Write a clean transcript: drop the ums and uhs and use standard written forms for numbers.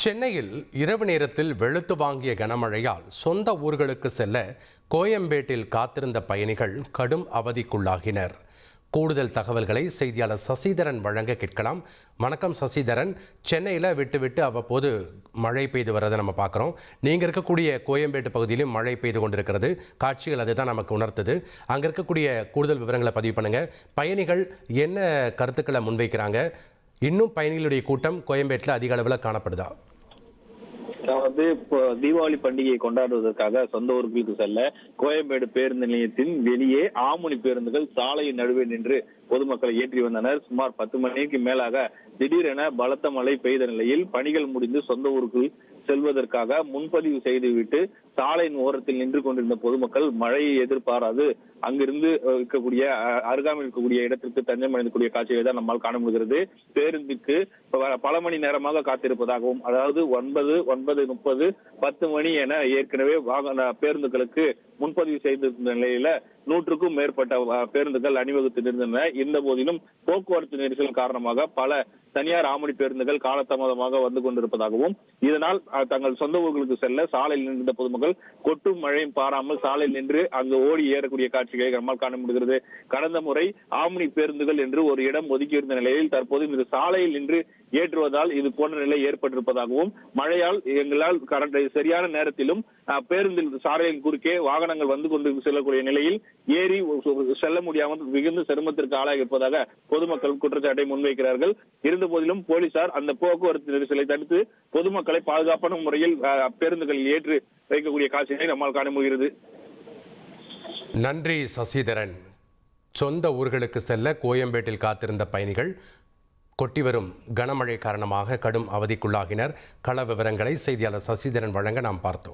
சென்னையில் இரவு நேரத்தில் வெளுத்து வாங்கிய கனமழையால் சொந்த ஊர்களுக்கு செல்ல கோயம்பேட்டில் காத்திருந்த பயணிகள் கடும் அவதிக்குள்ளாகினர். கூடுதல் தகவல்களை செய்தியாளர் சசிதரன் வழங்க கேட்கலாம். வணக்கம் சசிதரன். சென்னையில் விட்டு அவ்வப்போது மழை பெய்து வரதை நம்ம பார்க்குறோம். நீங்கள் இருக்கக்கூடிய கோயம்பேட்டு பகுதியிலும் மழை பெய்து கொண்டிருக்கிறது. காட்சிகள் அதுதான் நமக்கு உணர்த்துது. அங்கே இருக்கக்கூடிய கூடுதல் விவரங்களை பதிவு பண்ணுங்கள். பயணிகள் என்ன கருத்துக்களை முன்வைக்கிறாங்க? இன்னும் பயணிகளுடைய கூட்டம் கோயம்பேட்டில் அதிக அளவில் காணப்படுதா? இப்போ தீபாவளி பண்டிகையை கொண்டாடுவதற்காக சொந்த ஊர்களுக்கு செல்ல கோயம்பேடு பேருந்து நிலையத்தின் வெளியே ஆமுனி பேருந்துகள் சாலையின் நடுவே நின்று பொதுமக்களை ஏற்றி வந்தனர். சுமார் 10 மணிக்கு மேலாக திடீரென பலத்த மழை பெய்த நிலையில் பணிகள் முடிந்து சொந்த ஊருக்கு செல்வதற்காக முன்பதிவு செய்துவிட்டு சாலையின் ஓரத்தில் நின்று கொண்டிருந்த பொதுமக்கள் மழையை எதிர்பாராது அங்கிருந்து இருக்கக்கூடிய அருகாமையில் இருக்கக்கூடிய இடத்திற்கு தஞ்சம் அடைந்தக்கூடிய காட்சிகளை தான் நம்மால் காண முடிகிறது. பேருந்துக்கு பல மணி நேரமாக காத்திருப்பதாகவும், அதாவது 9, 9:30, 10 மணி என ஏற்கனவே பேருந்துகளுக்கு முன்பதிவு செய்திருந்த நிலையில 100க்கும் மேற்பட்ட பேருந்துகள் அணிவகுத்து நின்றன. இருந்த போதிலும் போக்குவரத்து நெரிசல் காரணமாக பல தனியார் ஆமணி பேருந்துகள் காலதாமதமாக வந்து கொண்டிருப்பதாகவும், இதனால் தங்கள் சொந்த ஊர்களுக்கு செல்ல சாலையில் நின்ற பொதுமக்கள் கொட்டும் மழையும் பாராமல் சாலையில் நின்று அங்கு ஓடி ஏறக்கூடிய காட்சிகளை நம்மால் காண முடிகிறது. கடந்த முறை ஆமணி பேருந்துகள் என்று ஒரு இடம் ஒதுக்கியிருந்த நிலையில் தற்போது இந்த சாலையில் நின்று ஏற்றுவதால் இது போன்ற நிலை ஏற்பட்டிருப்பதாகவும், மழையால் எங்களால் சரியான நேரத்திலும் பேருந்தில் சாலையின் குறுக்கே வாகனங்கள் வந்து கொண்டு செல்லக்கூடிய நிலையில் ஏறி செல்ல முடியாமல் மிகுந்த சிரமத்திற்கு ஆளாகி இருப்பதாக பொதுமக்கள் குற்றச்சாட்டை முன்வைக்கிறார்கள். இருந்த போதிலும் போலீசார் அந்த போக்குவரத்து நெரிசலை தடுத்து பொதுமக்களை பாதுகாப்பான முறையில் பேருந்துகளில் ஏற்றி வைக்கக்கூடிய காட்சிகளை நம்மால் காண முடிகிறது. நன்றி சசிதரன். சொந்த ஊர்களுக்கு செல்ல கோயம்பேட்டில் காத்திருந்த பயணிகள் கொட்டி வரும் கனமழை காரணமாக கடும் அவதிக்குள்ளாகினர். கள விவரங்களை செய்தியாளர் சசிதரன் வழங்க நாம் பார்த்தோம்.